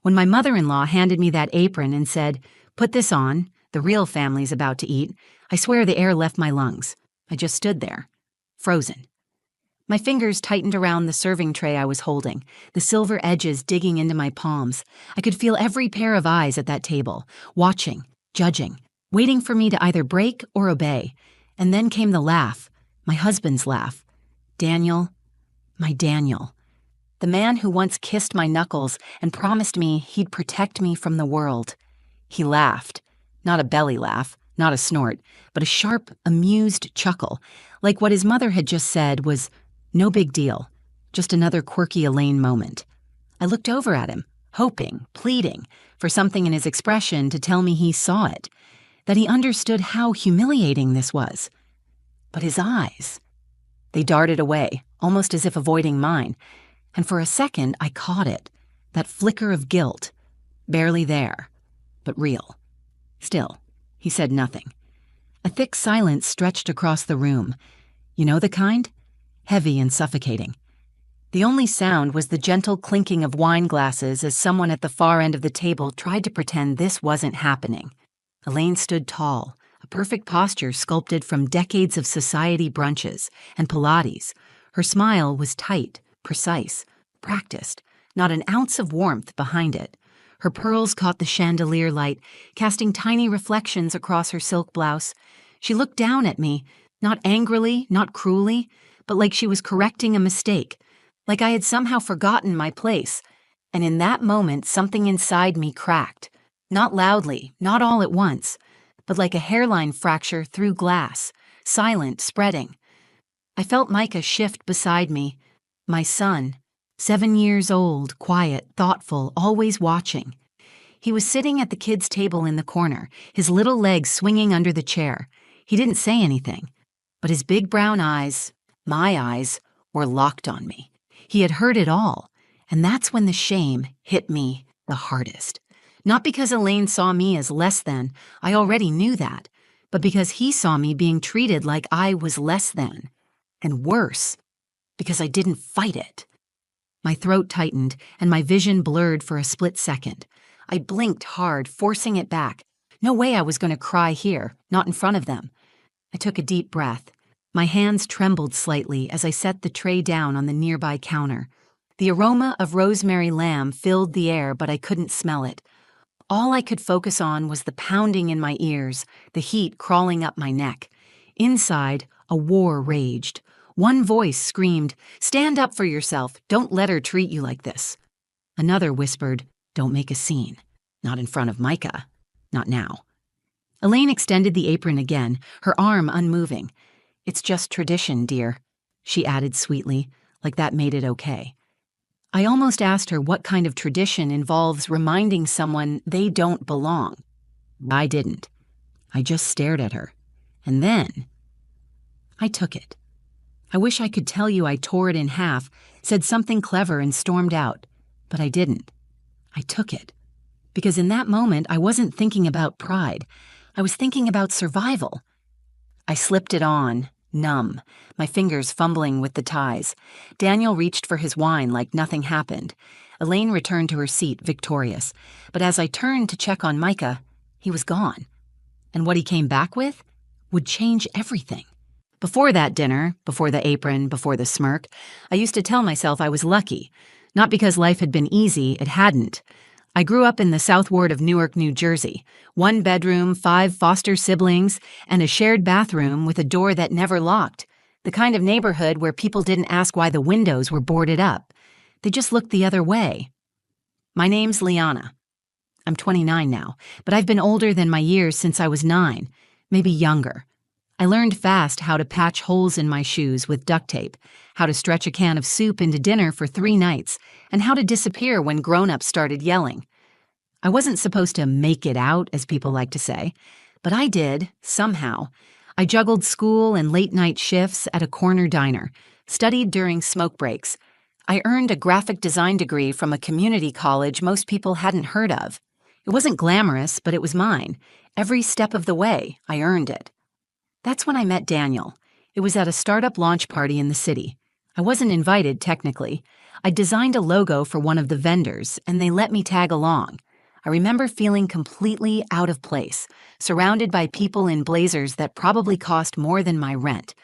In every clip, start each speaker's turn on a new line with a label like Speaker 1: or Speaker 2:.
Speaker 1: When my mother-in-law handed me that apron and said, "Put this on, the real family's about to eat," I swear the air left my lungs. I just stood there, frozen. My fingers tightened around the serving tray I was holding, the silver edges digging into my palms. I could feel every pair of eyes at that table, watching, judging, waiting for me to either break or obey. And then came the laugh, my husband's laugh. Daniel, my Daniel. The man who once kissed my knuckles and promised me he'd protect me from the world. He laughed, not a belly laugh, not a snort, but a sharp, amused chuckle, like what his mother had just said was no big deal, just another quirky Elaine moment. I looked over at him, hoping, pleading, for something in his expression to tell me he saw it, that he understood how humiliating this was. But his eyes, they darted away, almost as if avoiding mine, and for a second I caught it, that flicker of guilt, barely there, but real. Still, he said nothing. A thick silence stretched across the room. You know the kind? Heavy and suffocating. The only sound was the gentle clinking of wine glasses as someone at the far end of the table tried to pretend this wasn't happening. Elaine stood tall, a perfect posture sculpted from decades of society brunches and Pilates. Her smile was tight, precise, practiced, not an ounce of warmth behind it. Her pearls caught the chandelier light, casting tiny reflections across her silk blouse. She looked down at me, not angrily, not cruelly, but like she was correcting a mistake, like I had somehow forgotten my place. And in that moment, something inside me cracked. Not loudly, not all at once, but like a hairline fracture through glass, silent, spreading. I felt Micah shift beside me, my son, 7 years old, quiet, thoughtful, always watching. He was sitting at the kids' table in the corner, his little legs swinging under the chair. He didn't say anything, but his big brown eyes, my eyes, were locked on me. He had heard it all, and that's when the shame hit me the hardest. Not because Elaine saw me as less than, I already knew that, but because he saw me being treated like I was less than. And worse, because I didn't fight it. My throat tightened, and my vision blurred for a split second. I blinked hard, forcing it back. No way I was going to cry here, not in front of them. I took a deep breath. My hands trembled slightly as I set the tray down on the nearby counter. The aroma of rosemary lamb filled the air, but I couldn't smell it. All I could focus on was the pounding in my ears, the heat crawling up my neck. Inside, a war raged. One voice screamed, "Stand up for yourself. Don't let her treat you like this." Another whispered, "Don't make a scene. Not in front of Micah. Not now." Elaine extended the apron again, her arm unmoving. "It's just tradition, dear," she added sweetly, like that made it okay. I almost asked her what kind of tradition involves reminding someone they don't belong. I didn't. I just stared at her. And then I took it. I wish I could tell you I tore it in half, said something clever and stormed out, but I didn't. I took it. Because in that moment, I wasn't thinking about pride. I was thinking about survival. I slipped it on, numb, my fingers fumbling with the ties. Daniel reached for his wine like nothing happened. Elaine returned to her seat, victorious. But as I turned to check on Micah, he was gone. And what he came back with would change everything. Before that dinner, before the apron, before the smirk, I used to tell myself I was lucky. Not because life had been easy, it hadn't. I grew up in the South Ward of Newark, New Jersey. 1 bedroom, 5 foster siblings, and a shared bathroom with a door that never locked. The kind of neighborhood where people didn't ask why the windows were boarded up. They just looked the other way. My name's Liana. I'm 29 now, but I've been older than my years since I was 9, maybe younger. I learned fast how to patch holes in my shoes with duct tape, how to stretch a can of soup into dinner for 3 nights, and how to disappear when grown-ups started yelling. I wasn't supposed to make it out, as people like to say, but I did, somehow. I juggled school and late-night shifts at a corner diner, studied during smoke breaks. I earned a graphic design degree from a community college most people hadn't heard of. It wasn't glamorous, but it was mine. Every step of the way, I earned it. That's when I met Daniel. It was at a startup launch party in the city. I wasn't invited, technically. I designed a logo for one of the vendors, and they let me tag along. I remember feeling completely out of place, surrounded by people in blazers that probably cost more than my rent.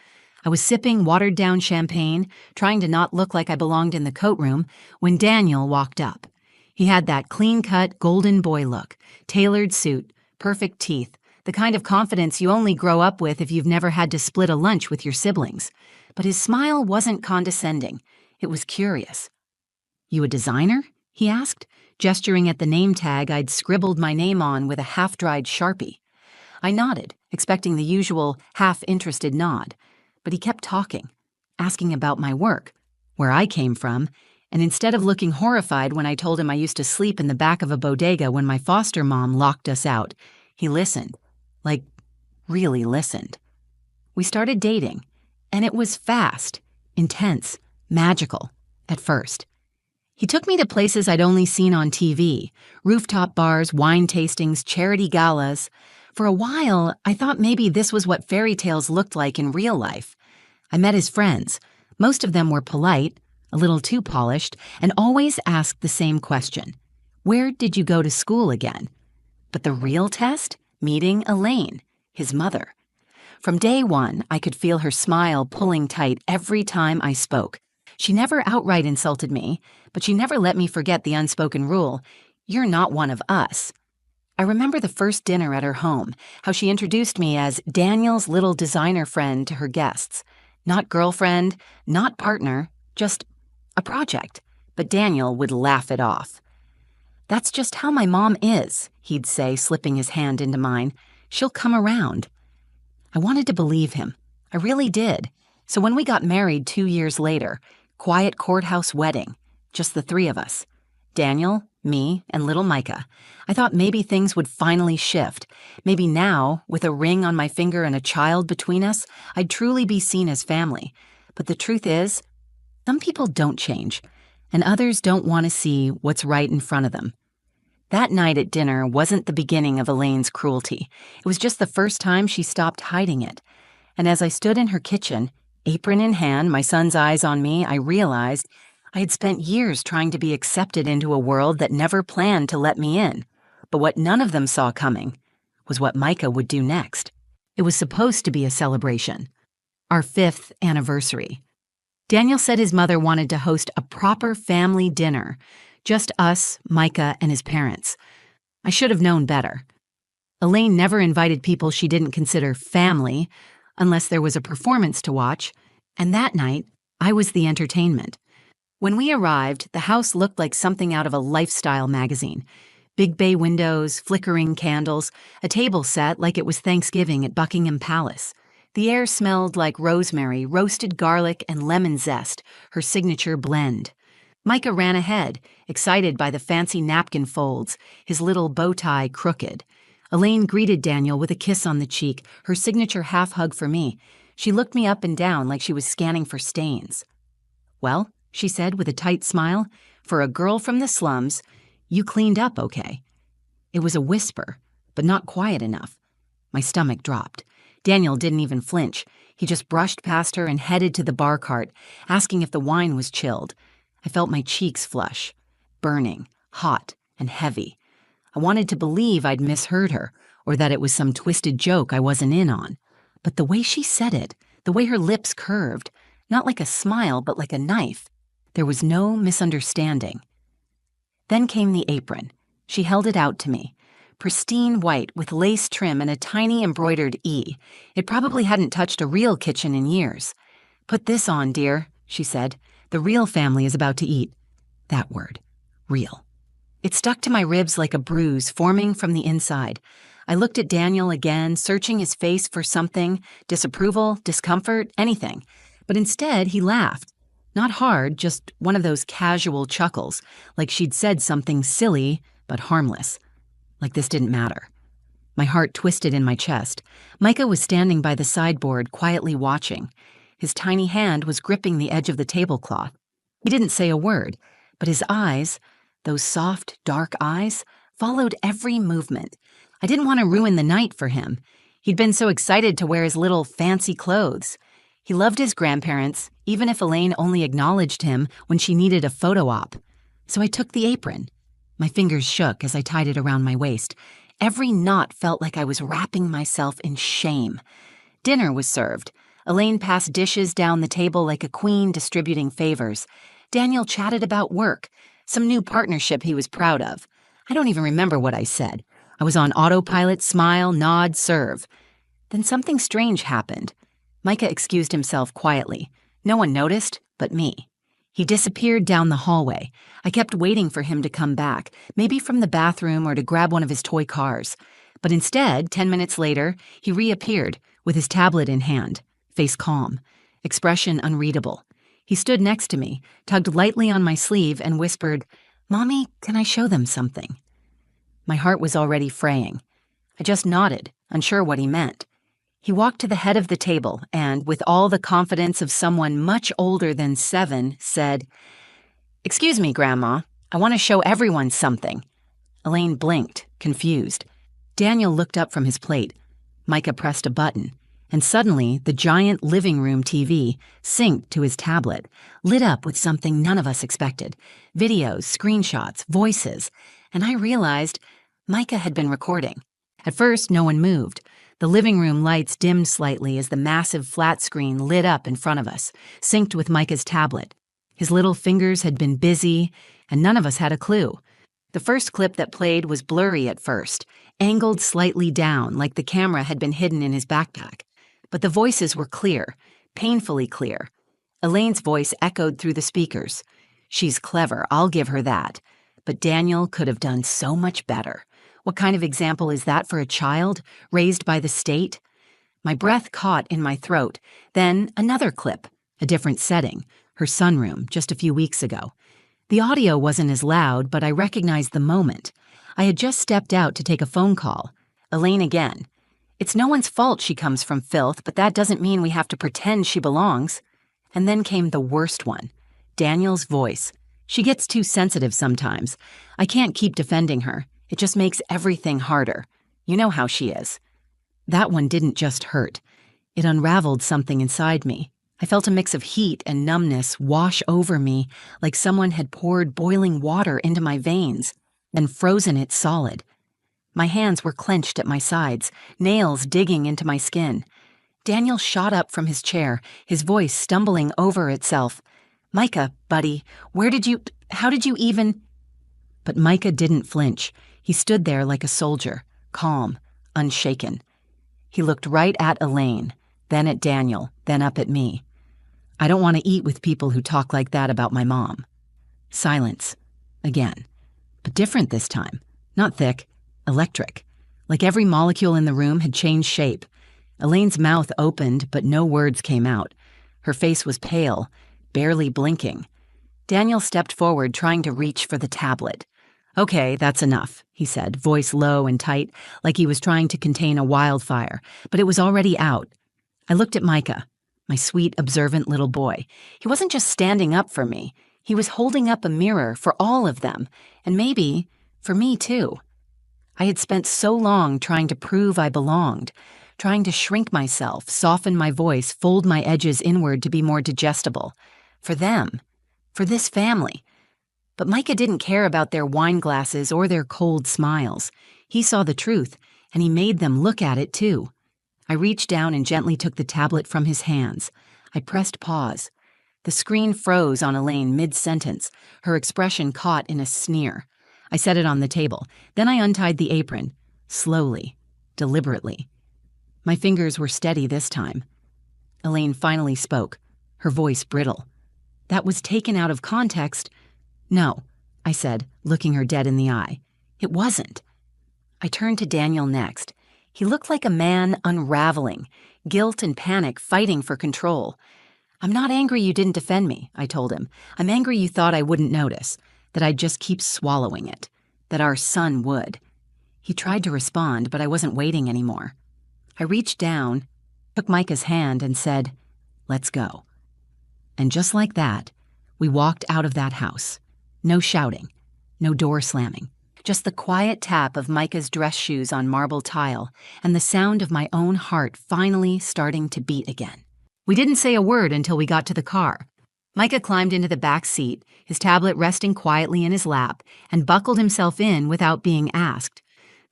Speaker 1: I was sipping watered-down champagne, trying to not look like I belonged in the coat room, when Daniel walked up. He had that clean-cut, golden boy look, tailored suit, perfect teeth, the kind of confidence you only grow up with if you've never had to split a lunch with your siblings. But his smile wasn't condescending. It was curious. "You a designer?" he asked, gesturing at the name tag I'd scribbled my name on with a half-dried Sharpie. I nodded, expecting the usual half-interested nod, but he kept talking, asking about my work, where I came from, and instead of looking horrified when I told him I used to sleep in the back of a bodega when my foster mom locked us out, he listened. Like, really listened. We started dating, and it was fast, intense, magical, at first. He took me to places I'd only seen on TV, rooftop bars, wine tastings, charity galas. For a while, I thought maybe this was what fairy tales looked like in real life. I met his friends. Most of them were polite, a little too polished, and always asked the same question. Where did you go to school again? But the real test? Meeting Elaine, his mother. From day one, I could feel her smile pulling tight every time I spoke. She never outright insulted me, but she never let me forget the unspoken rule, "You're not one of us." I remember the first dinner at her home, how she introduced me as Daniel's little designer friend to her guests. Not girlfriend, not partner, just a project. But Daniel would laugh it off. "That's just how my mom is," he'd say, slipping his hand into mine. "She'll come around." I wanted to believe him. I really did. So when we got married 2 years later, quiet courthouse wedding, just the three of us, Daniel, me, and little Micah, I thought maybe things would finally shift. Maybe now, with a ring on my finger and a child between us, I'd truly be seen as family. But the truth is, some people don't change, and others don't want to see what's right in front of them. That night at dinner wasn't the beginning of Elaine's cruelty. It was just the first time she stopped hiding it. And as I stood in her kitchen, apron in hand, my son's eyes on me, I realized I had spent years trying to be accepted into a world that never planned to let me in. But what none of them saw coming was what Micah would do next. It was supposed to be a celebration. Our 5th anniversary. Daniel said his mother wanted to host a proper family dinner. Just us, Micah, and his parents. I should have known better. Elaine never invited people she didn't consider family, unless there was a performance to watch, and that night, I was the entertainment. When we arrived, the house looked like something out of a lifestyle magazine. Big bay windows, flickering candles, a table set like it was Thanksgiving at Buckingham Palace. The air smelled like rosemary, roasted garlic, and lemon zest, her signature blend. Micah ran ahead, excited by the fancy napkin folds, his little bow tie crooked. Elaine greeted Daniel with a kiss on the cheek, her signature half-hug for me. She looked me up and down like she was scanning for stains. "Well," she said with a tight smile, "for a girl from the slums, you cleaned up okay." It was a whisper, but not quiet enough. My stomach dropped. Daniel didn't even flinch. He just brushed past her and headed to the bar cart, asking if the wine was chilled. I felt my cheeks flush, burning, hot, and heavy. I wanted to believe I'd misheard her, or that it was some twisted joke I wasn't in on. But the way she said it, the way her lips curved, not like a smile but like a knife, there was no misunderstanding. Then came the apron. She held it out to me. Pristine white with lace trim and a tiny embroidered E. It probably hadn't touched a real kitchen in years. "Put this on, dear," she said. "The real family is about to eat." That word. Real. It stuck to my ribs like a bruise forming from the inside. I looked at Daniel again, searching his face for something, disapproval, discomfort, anything. But instead, he laughed. Not hard, just one of those casual chuckles, like she'd said something silly but harmless. Like this didn't matter. My heart twisted in my chest. Micah was standing by the sideboard, quietly watching. His tiny hand was gripping the edge of the tablecloth. He didn't say a word, but his eyes, those soft, dark eyes, followed every movement. I didn't want to ruin the night for him. He'd been so excited to wear his little fancy clothes. He loved his grandparents, even if Elaine only acknowledged him when she needed a photo op. So I took the apron. My fingers shook as I tied it around my waist. Every knot felt like I was wrapping myself in shame. Dinner was served. Elaine passed dishes down the table like a queen distributing favors. Daniel chatted about work, some new partnership he was proud of. I don't even remember what I said. I was on autopilot, smile, nod, serve. Then something strange happened. Micah excused himself quietly. No one noticed but me. He disappeared down the hallway. I kept waiting for him to come back, maybe from the bathroom or to grab one of his toy cars. But instead, 10 minutes later, he reappeared with his tablet in hand, face calm, expression unreadable. He stood next to me, tugged lightly on my sleeve, and whispered, "Mommy, can I show them something?" My heart was already fraying. I just nodded, unsure what he meant. He walked to the head of the table and, with all the confidence of someone much older than 7, said, "Excuse me, Grandma. I want to show everyone something." Elaine blinked, confused. Daniel looked up from his plate. Micah pressed a button, and suddenly the giant living room TV synced to his tablet, lit up with something none of us expected. Videos, screenshots, voices. And I realized Micah had been recording. At first, no one moved. The living room lights dimmed slightly as the massive flat screen lit up in front of us, synced with Micah's tablet. His little fingers had been busy, and none of us had a clue. The first clip that played was blurry at first, angled slightly down like the camera had been hidden in his backpack. But the voices were clear, painfully clear. Elaine's voice echoed through the speakers. She's clever, I'll give her that. But Daniel could have done so much better. What kind of example is that for a child, raised by the state? My breath caught in my throat. Then another clip, a different setting, her sunroom, just a few weeks ago. The audio wasn't as loud, but I recognized the moment. I had just stepped out to take a phone call. Elaine again. It's no one's fault she comes from filth, but that doesn't mean we have to pretend she belongs. And then came the worst one. Daniel's voice. She gets too sensitive sometimes. I can't keep defending her. It just makes everything harder. You know how she is. That one didn't just hurt. It unraveled something inside me. I felt a mix of heat and numbness wash over me like someone had poured boiling water into my veins and frozen it solid. My hands were clenched at my sides, nails digging into my skin. Daniel shot up from his chair, his voice stumbling over itself. "Micah, buddy, how did you even—" But Micah didn't flinch. He stood there like a soldier, calm, unshaken. He looked right at Elaine, then at Daniel, then up at me. "I don't want to eat with people who talk like that about my mom." Silence. Again. But different this time. Not thick. Electric. Like every molecule in the room had changed shape. Elaine's mouth opened, but no words came out. Her face was pale, barely blinking. Daniel stepped forward, trying to reach for the tablet. "Okay, that's enough," he said, voice low and tight, like he was trying to contain a wildfire, but it was already out. I looked at Micah, my sweet, observant little boy. He wasn't just standing up for me. He was holding up a mirror for all of them, and maybe for me too. I had spent so long trying to prove I belonged, trying to shrink myself, soften my voice, fold my edges inward to be more digestible. For them. For this family. But Micah didn't care about their wine glasses or their cold smiles. He saw the truth, and he made them look at it too. I reached down and gently took the tablet from his hands. I pressed pause. The screen froze on Elaine mid-sentence, her expression caught in a sneer. I set it on the table. Then I untied the apron, slowly, deliberately. My fingers were steady this time. Elaine finally spoke, her voice brittle. That was taken out of context. "No," I said, looking her dead in the eye. "It wasn't." I turned to Daniel next. He looked like a man unraveling, guilt and panic fighting for control. "I'm not angry you didn't defend me," I told him. "I'm angry you thought I wouldn't notice, that I'd just keep swallowing it, that our son would." He tried to respond, but I wasn't waiting anymore. I reached down, took Micah's hand, and said, "Let's go." And just like that, we walked out of that house. No shouting, no door slamming, just the quiet tap of Micah's dress shoes on marble tile and the sound of my own heart finally starting to beat again. We didn't say a word until we got to the car. Micah climbed into the back seat, his tablet resting quietly in his lap, and buckled himself in without being asked.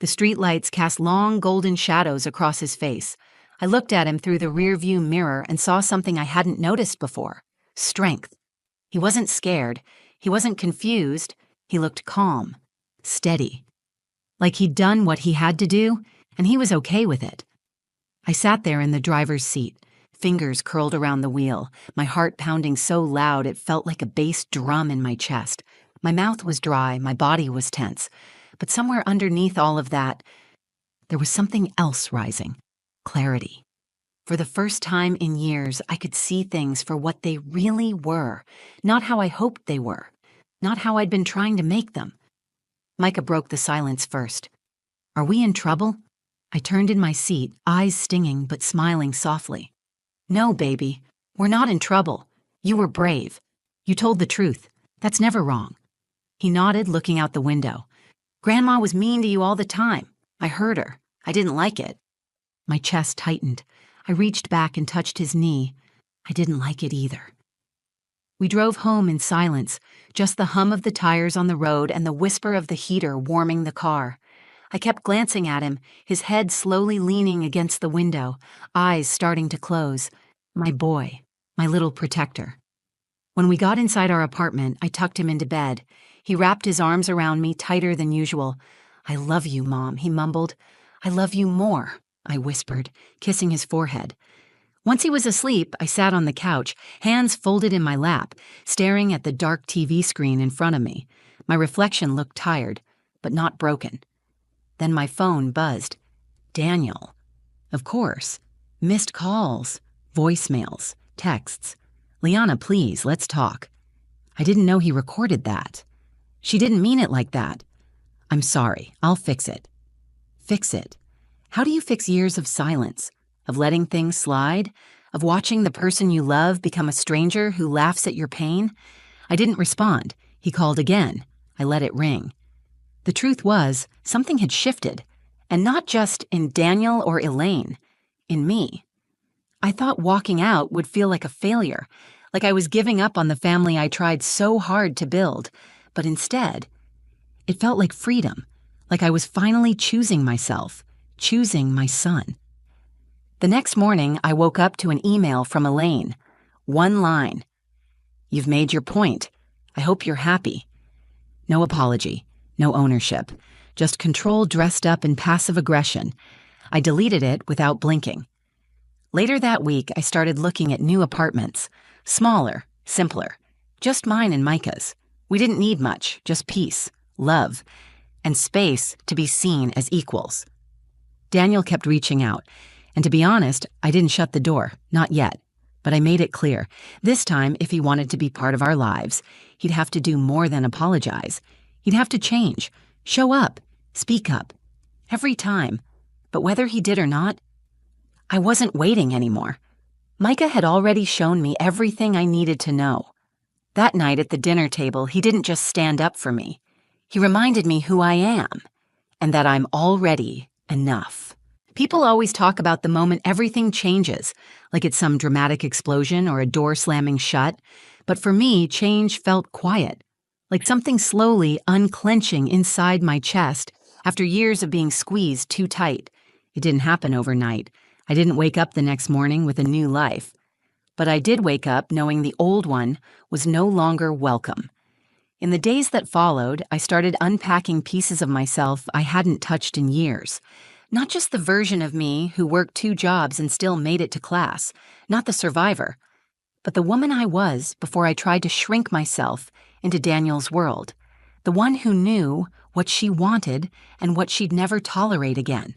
Speaker 1: The streetlights cast long golden shadows across his face. I looked at him through the rearview mirror and saw something I hadn't noticed before: strength. He wasn't scared. He wasn't confused. He looked calm, steady. Like he'd done what he had to do, and he was okay with it. I sat there in the driver's seat, fingers curled around the wheel, my heart pounding so loud it felt like a bass drum in my chest. My mouth was dry, my body was tense. But somewhere underneath all of that, there was something else rising: clarity. For the first time in years, I could see things for what they really were, not how I hoped they were, not how I'd been trying to make them. Micah broke the silence first. "Are we in trouble?" I turned in my seat, eyes stinging but smiling softly. "No, baby, we're not in trouble. You were brave. You told the truth. That's never wrong." He nodded, looking out the window. "Grandma was mean to you all the time. I heard her. I didn't like it." My chest tightened. I reached back and touched his knee. I didn't like it either. We drove home in silence, just the hum of the tires on the road and the whisper of the heater warming the car. I kept glancing at him, his head slowly leaning against the window, eyes starting to close. My boy, my little protector. When we got inside our apartment, I tucked him into bed. He wrapped his arms around me tighter than usual. "I love you, Mom," he mumbled. "I love you more," I whispered, kissing his forehead. Once he was asleep, I sat on the couch, hands folded in my lap, staring at the dark TV screen in front of me. My reflection looked tired, but not broken. Then my phone buzzed. Daniel. Of course. Missed calls, voicemails, texts. "Liana, please, let's talk." I didn't know he recorded that. "She didn't mean it like that." "I'm sorry, I'll fix it." Fix it? How do you fix years of silence? Of letting things slide? Of watching the person you love become a stranger who laughs at your pain? I didn't respond. He called again. I let it ring. The truth was, something had shifted. And not just in Daniel or Elaine. In me. I thought walking out would feel like a failure, like I was giving up on the family I tried so hard to build. But instead, it felt like freedom, like I was finally choosing myself, choosing my son. The next morning, I woke up to an email from Elaine. One line. "You've made your point. I hope you're happy." No apology, no ownership, just control dressed up in passive aggression. I deleted it without blinking. Later that week, I started looking at new apartments. Smaller, simpler. Just mine and Micah's. We didn't need much, just peace, love, and space to be seen as equals. Daniel kept reaching out. And to be honest, I didn't shut the door, not yet. But I made it clear, this time if he wanted to be part of our lives, he'd have to do more than apologize. He'd have to change, show up, speak up. Every time. But whether he did or not, I wasn't waiting anymore. Micah had already shown me everything I needed to know. That night at the dinner table, he didn't just stand up for me. He reminded me who I am, and that I'm already enough. People always talk about the moment everything changes, like it's some dramatic explosion or a door slamming shut. But for me, change felt quiet, like something slowly unclenching inside my chest after years of being squeezed too tight. It didn't happen overnight. I didn't wake up the next morning with a new life. But I did wake up knowing the old one was no longer welcome. In the days that followed, I started unpacking pieces of myself I hadn't touched in years. Not just the version of me who worked 2 jobs and still made it to class, not the survivor, but the woman I was before I tried to shrink myself into Daniel's world, the one who knew what she wanted and what she'd never tolerate again.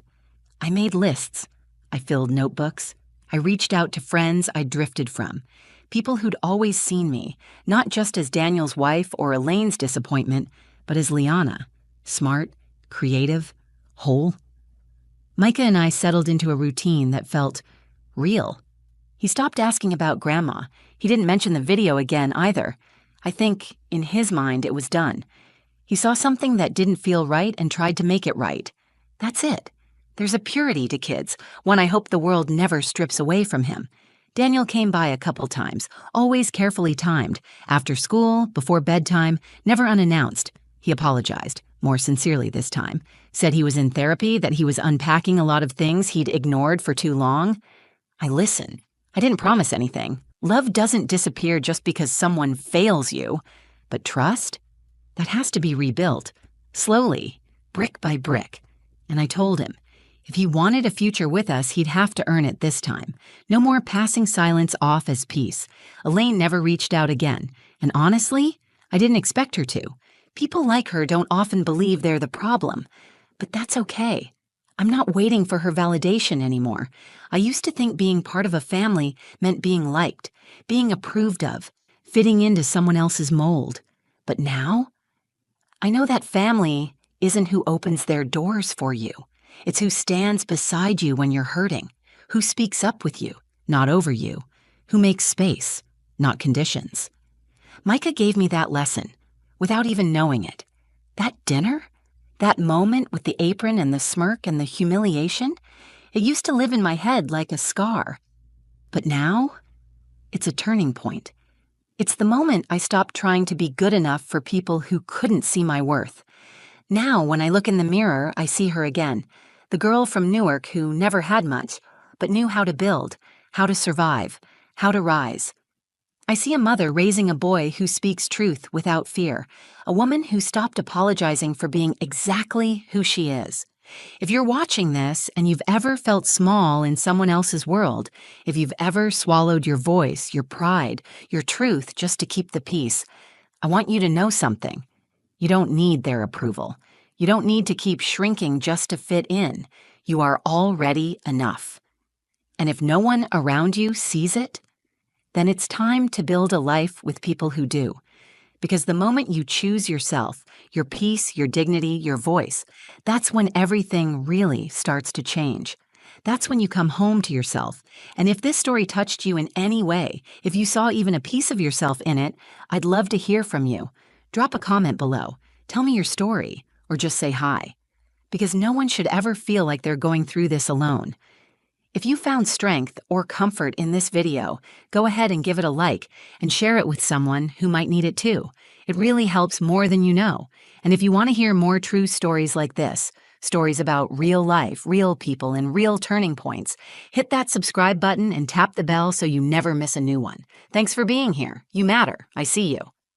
Speaker 1: I made lists. I filled notebooks. I reached out to friends I'd drifted from, people who'd always seen me, not just as Daniel's wife or Elaine's disappointment, but as Liana, smart, creative, whole. Micah and I settled into a routine that felt real. He stopped asking about Grandma. He didn't mention the video again either. I think, in his mind, it was done. He saw something that didn't feel right and tried to make it right. That's it. There's a purity to kids, one I hope the world never strips away from him. Daniel came by a couple times, always carefully timed, after school, before bedtime, never unannounced. He apologized, more sincerely this time, said he was in therapy, that he was unpacking a lot of things he'd ignored for too long. I listened. I didn't promise anything. Love doesn't disappear just because someone fails you. But trust? That has to be rebuilt. Slowly, brick by brick. And I told him, if he wanted a future with us, he'd have to earn it this time. No more passing silence off as peace. Elaine never reached out again. And honestly, I didn't expect her to. People like her don't often believe they're the problem. But that's okay. I'm not waiting for her validation anymore. I used to think being part of a family meant being liked, being approved of, fitting into someone else's mold. But now, I know that family isn't who opens their doors for you. It's who stands beside you when you're hurting, who speaks up with you, not over you, who makes space, not conditions. Micah gave me that lesson, without even knowing it. That dinner? That moment with the apron and the smirk and the humiliation? It used to live in my head like a scar. But now, it's a turning point. It's the moment I stopped trying to be good enough for people who couldn't see my worth. Now, when I look in the mirror, I see her again. The girl from Newark who never had much, but knew how to build, how to survive, how to rise. I see a mother raising a boy who speaks truth without fear, a woman who stopped apologizing for being exactly who she is. If you're watching this and you've ever felt small in someone else's world, if you've ever swallowed your voice, your pride, your truth just to keep the peace, I want you to know something. You don't need their approval. You don't need to keep shrinking just to fit in. You are already enough. And if no one around you sees it, then it's time to build a life with people who do. Because the moment you choose yourself, your peace, your dignity, your voice, that's when everything really starts to change. That's when you come home to yourself. And if this story touched you in any way, if you saw even a piece of yourself in it, I'd love to hear from you. Drop a comment below. Tell me your story, or just say hi. Because no one should ever feel like they're going through this alone. If you found strength or comfort in this video, go ahead and give it a like and share it with someone who might need it too. It really helps more than you know. And if you want to hear more true stories like this, stories about real life, real people, and real turning points, hit that subscribe button and tap the bell so you never miss a new one. Thanks for being here. You matter. I see you.